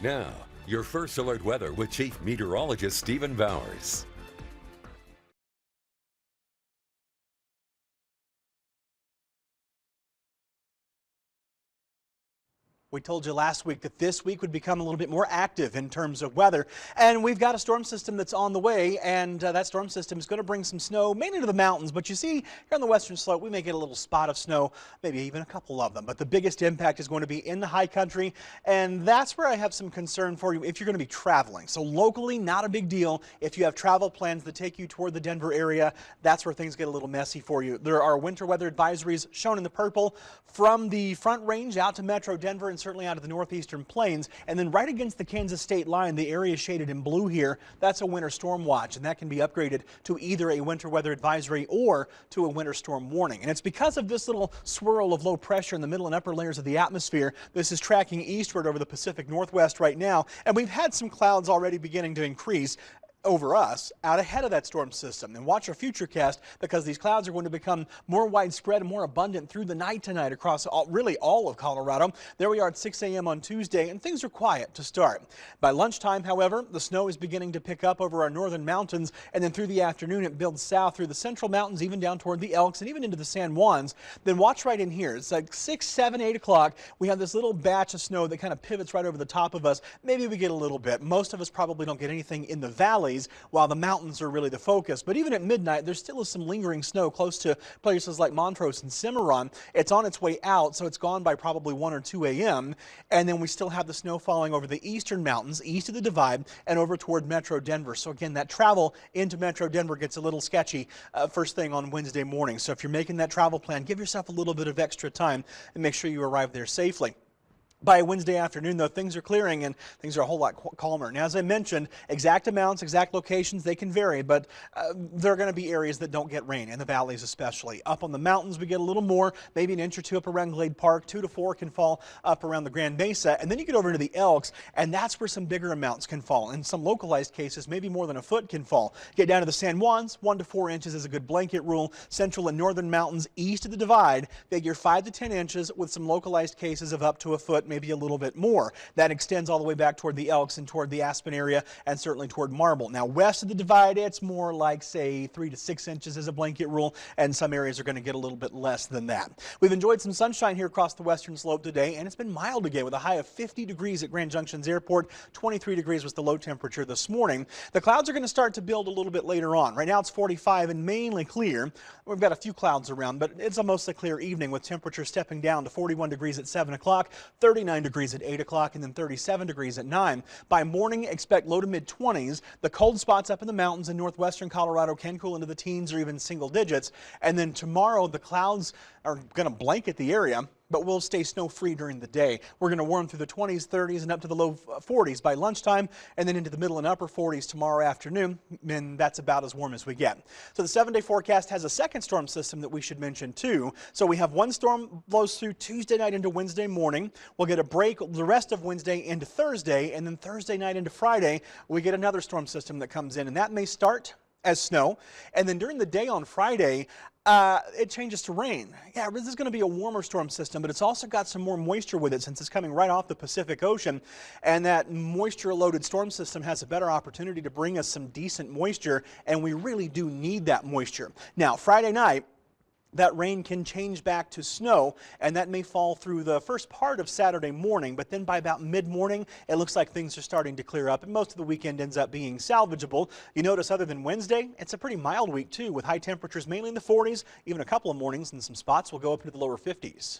Now, your First Alert weather with Chief Meteorologist Stephen Bowers. We told you last week that this week would become a little bit more active in terms of weather, and we've got a storm system that's on the way, and that storm system is going to bring some snow mainly to the mountains. But you see, here on the western slope, we may get a little spot of snow, maybe even a couple of them. But the biggest impact is going to be in the high country, and that's where I have some concern for you if you're going to be traveling. So locally, not a big deal. If you have travel plans that take you toward the Denver area, that's where things get a little messy for you. There are winter weather advisories shown in the purple from the Front Range out to Metro Denver and certainly out of the northeastern plains, and then right against the Kansas state line, the area shaded in blue here, that's a winter storm watch, and that can be upgraded to either a winter weather advisory or to a winter storm warning. And it's because of this little swirl of low pressure in the middle and upper layers of the atmosphere. This is tracking eastward over the Pacific Northwest right now, and we've had some clouds already beginning to increase over us out ahead of that storm system. And watch our futurecast, because these clouds are going to become more widespread and more abundant through the night tonight across really all of Colorado. There we are at 6 a.m. on Tuesday, and things are quiet to start. By lunchtime, however, the snow is beginning to pick up over our northern mountains, and then through the afternoon it builds south through the central mountains, even down toward the Elks and even into the San Juans. Then watch right in here. It's like 6, 7, 8 o'clock. We have this little batch of snow that kind of pivots right over the top of us. Maybe we get a little bit. Most of us probably don't get anything in the valley, while the mountains are really the focus. But even at midnight, there still is some lingering snow close to places like Montrose and Cimarron. It's on its way out, so it's gone by probably 1 or 2 a.m. And then we still have the snow falling over the eastern mountains, east of the Divide, and over toward Metro Denver. So again, that travel into Metro Denver gets a little sketchy first thing on Wednesday morning. So if you're making that travel plan, give yourself a little bit of extra time and make sure you arrive there safely. By Wednesday afternoon, though, things are clearing and things are a whole lot calmer. Now, as I mentioned, exact amounts, exact locations, they can vary, but there are going to be areas that don't get rain, in the valleys especially. Up on the mountains, we get a little more, maybe an inch or two up around Glade Park, 2 to 4 can fall up around the Grand Mesa, and then you get over into the Elks, and that's where some bigger amounts can fall. In some localized cases, maybe more than a foot can fall. Get down to the San Juans, 1 to 4 inches is a good blanket rule. Central and northern mountains east of the Divide, figure 5 to 10 inches with some localized cases of up to a foot, maybe a little bit more. That extends all the way back toward the Elks and toward the Aspen area and certainly toward Marble. Now, west of the Divide, it's more like, say, 3 to 6 inches as a blanket rule, and some areas are going to get a little bit less than that. We've enjoyed some sunshine here across the western slope today, and it's been mild again with a high of 50 degrees at Grand Junctions Airport. 23 degrees was the low temperature this morning. The clouds are going to start to build a little bit later on. Right now it's 45 and mainly clear. We've got a few clouds around, but it's a mostly clear evening with temperatures stepping down to 41 degrees at 7 o'clock, 39 degrees at 8 o'clock, and then 37 degrees at 9. By morning, expect low to mid-20s. The cold spots up in the mountains in northwestern Colorado can cool into the teens or even single digits. And then tomorrow, the clouds are going to blanket the area, but we'll stay snow-free during the day. We're going to warm through the 20s, 30s, and up to the low 40s by lunchtime, and then into the middle and upper 40s tomorrow afternoon, and that's about as warm as we get. So the 7-day forecast has a second storm system that we should mention too. So we have one storm blows through Tuesday night into Wednesday morning. We'll get a break the rest of Wednesday into Thursday, and then Thursday night into Friday, we get another storm system that comes in, and that may start as snow, and then during the day on Friday, it changes to rain. Yeah, this is going to be a warmer storm system, but it's also got some more moisture with it since it's coming right off the Pacific Ocean, and that moisture-loaded storm system has a better opportunity to bring us some decent moisture, and we really do need that moisture. Now, Friday night, that rain can change back to snow, and that may fall through the first part of Saturday morning, but then by about mid-morning, it looks like things are starting to clear up, and most of the weekend ends up being salvageable. You notice other than Wednesday, it's a pretty mild week too, with high temperatures mainly in the 40s, even a couple of mornings in some spots will go up into the lower 50s.